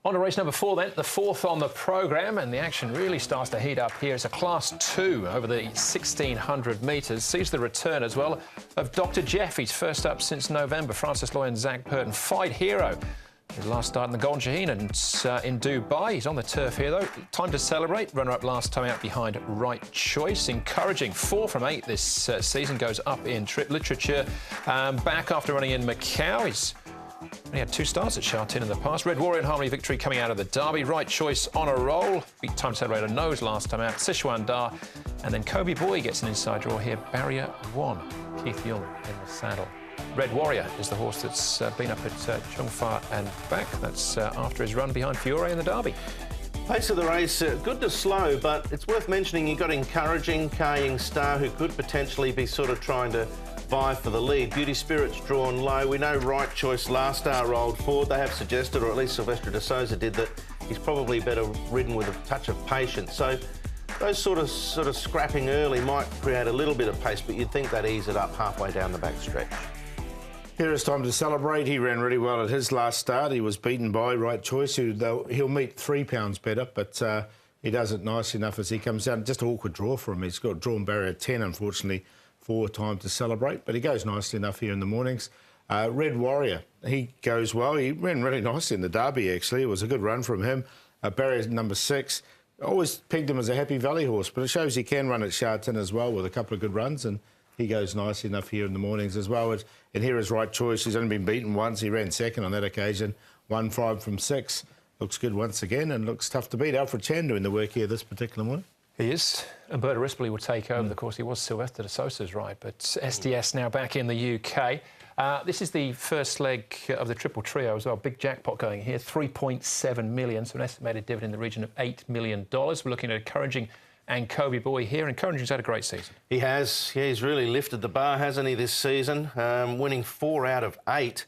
On to race number 4 then, the fourth on the programme, and the action really starts to heat up here. It's a Class 2 over the 1,600 metres. Sees the return as well of Dr. Jeff. He's first up since November. Francis Loy and Zach Purton. Fight Hero. His last start in the Golden Shaheen and in Dubai. He's on the turf here though. Time to Celebrate. Runner-up last time out behind Right Choice. Encouraging. 4 from 8 this season. Goes up in trip literature. Back after running in Macau. He's only had 2 starts at Sha Tin in the past. Red Warrior and Harmony victory coming out of the Derby. Right Choice on a roll. Beat Time to Celebrate a nose last time out. Sichuan Da. And then Kobe Boy gets an inside draw here. Barrier 1. Keith Young in the saddle. Red Warrior is the horse that's been up at Chongfa and back. That's after his run behind Fiore in the Derby. Pace of the race, good to slow, but it's worth mentioning you've got Encouraging, Kaying Star, who could potentially be sort of trying to vie for the lead. Beauty Spirit's drawn low. We know Right Choice last start rolled forward. They have suggested, or at least Silvestre de Souza did, that he's probably better ridden with a touch of patience. So those sort of scrapping early might create a little bit of pace, but you'd think they'd ease it up halfway down the back stretch. Here is Time to Celebrate. He ran really well at his last start. He was beaten by Right Choice, who he'll meet 3 pounds better, but he does it nice enough as he comes down. Just an awkward draw for him. He's got drawn barrier 10, unfortunately, for Time to Celebrate, but he goes nicely enough here in the mornings. Red Warrior, he goes well. He ran really nicely in the Derby, actually. It was a good run from him. Barrier number 6. Always pegged him as a Happy Valley horse, but it shows he can run at Sha Tin as well with a couple of good runs, and he goes nicely enough here in the mornings as well. And here is Right Choice. He's only been beaten once. He ran second on that occasion. 1-5 from 6. Looks good once again and looks tough to beat. Alfred Chan doing the work here this particular morning. He is. And Responsibly will take over. Of course, he was Silvestre de Souza's right, but SDS now back in the UK. This is the first leg of the triple trio as well. Big jackpot going here, 3.7 million, so an estimated dividend in the region of $8 million. We're looking at Encouraging and Kobe Boy here. Encouraging's had a great season. He has. Yeah, he's really lifted the bar, hasn't he, this season? Winning 4 out of 8.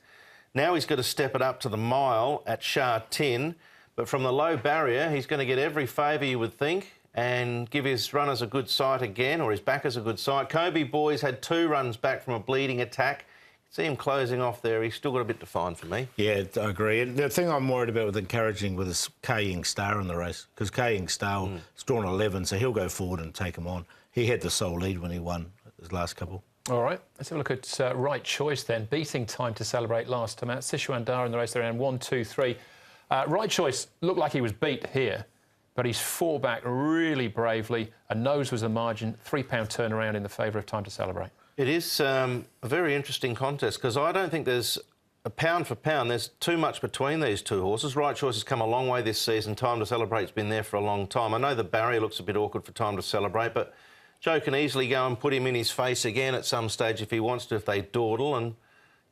Now he's got to step it up to the mile at Sha Tin. But from the low barrier, he's going to get every favour, you would think, and give his runners a good sight again, or his backers a good sight. Kobe Boy's had 2 runs back from a bleeding attack. See him closing off there. He's still got a bit to find for me. Yeah, I agree. And the thing I'm worried about with Encouraging with is Kaying Star in the race, because Kaying Star is drawn 11, so he'll go forward and take him on. He had the sole lead when he won his last couple. All right, let's have a look at Right Choice then. Beating Time to Celebrate last time out. Sichuan Da in the race around 1, 2, 3. Right Choice looked like he was beat here, but he's fought back really bravely. A nose was the margin. £3 turnaround in the favour of Time to Celebrate. It is a very interesting contest because I don't think there's a pound for pound. There's too much between these 2 horses. Right Choice has come a long way this season. Time to Celebrate's been there for a long time. I know the barrier looks a bit awkward for Time to Celebrate, but Joe can easily go and put him in his face again at some stage if he wants to, if they dawdle, and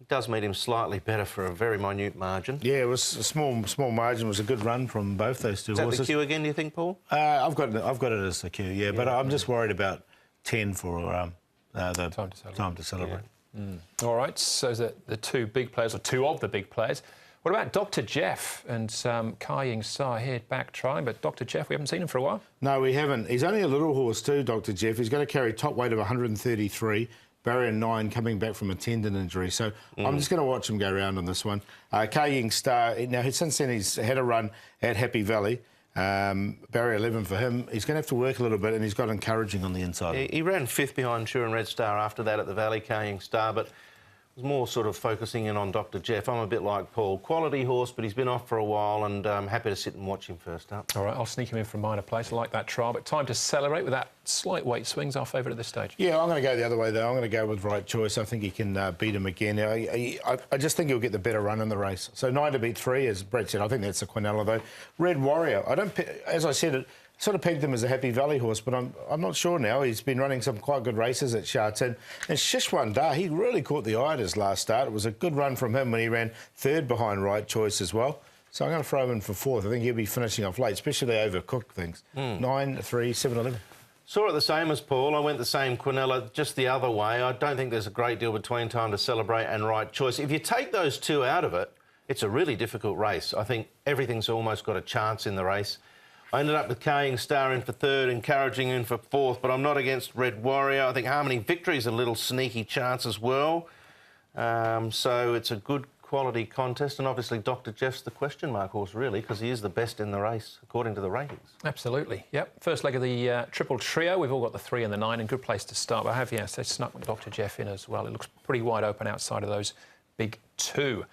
it does meet him slightly better for a very minute margin. Yeah, it was a small margin. It was a good run from both those 2 horses. Is that the cue again, do you think, Paul? I've got it as the cue, yeah, but I'm just worried about 10 for Time to Celebrate. Yeah. All right, so the 2 big players, or 2 of the big players. What about Dr. Jeff and Kaying Star here back trying? But Dr. Jeff, we haven't seen him for a while. No, we haven't. He's only a little horse too, Dr. Jeff. He's going to carry top weight of 133, barrier 9, coming back from a tendon injury. So I'm just going to watch him go around on this one. Kaying Star, now since then he's had a run at Happy Valley. Barrier 11 for him. He's going to have to work a little bit, and he's got Encouraging on the inside. He ran 5th behind Turin Red Star after that at the Valley, Kaying Star, but was more sort of focusing in on Dr. Jeff. I'm a bit like Paul. Quality horse, but he's been off for a while, and I'm happy to sit and watch him first up. All right, I'll sneak him in for a minor place. I like that trial, but Time to Celebrate with that slight weight swings, our favourite at this stage. Yeah, I'm going to go the other way, though. I'm going to go with Right Choice. I think he can beat him again. I just think he'll get the better run in the race. So 9 to beat 3, as Brett said. I think that's a Quinella, though. Red Warrior, as I said, sort of pegged him as a Happy Valley horse, but I'm not sure now. He's been running some quite good races at Sha Tin. And Sichuan Da, he really caught the eye at his last start. It was a good run from him when he ran 3rd behind Right Choice as well. So I'm going to throw him in for 4th. I think he'll be finishing off late, especially they overcook things. 9, 3, 7, 11. Saw it the same as Paul. I went the same Quinella, just the other way. I don't think there's a great deal between Time to Celebrate and Right Choice. If you take those 2 out of it, it's a really difficult race. I think everything's almost got a chance in the race. I ended up with Kaying Star in for 3rd, Encouraging in for 4th, but I'm not against Red Warrior. I think Harmony Victory's a little sneaky chance as well. So it's a good quality contest, and obviously Dr. Jeff's the question mark horse, really, because he is the best in the race, according to the ratings. Absolutely, yep. First leg of the triple trio. We've all got the 3 and the 9, and good place to start. But I have, yes, they snuck Dr. Jeff in as well. It looks pretty wide open outside of those big 2.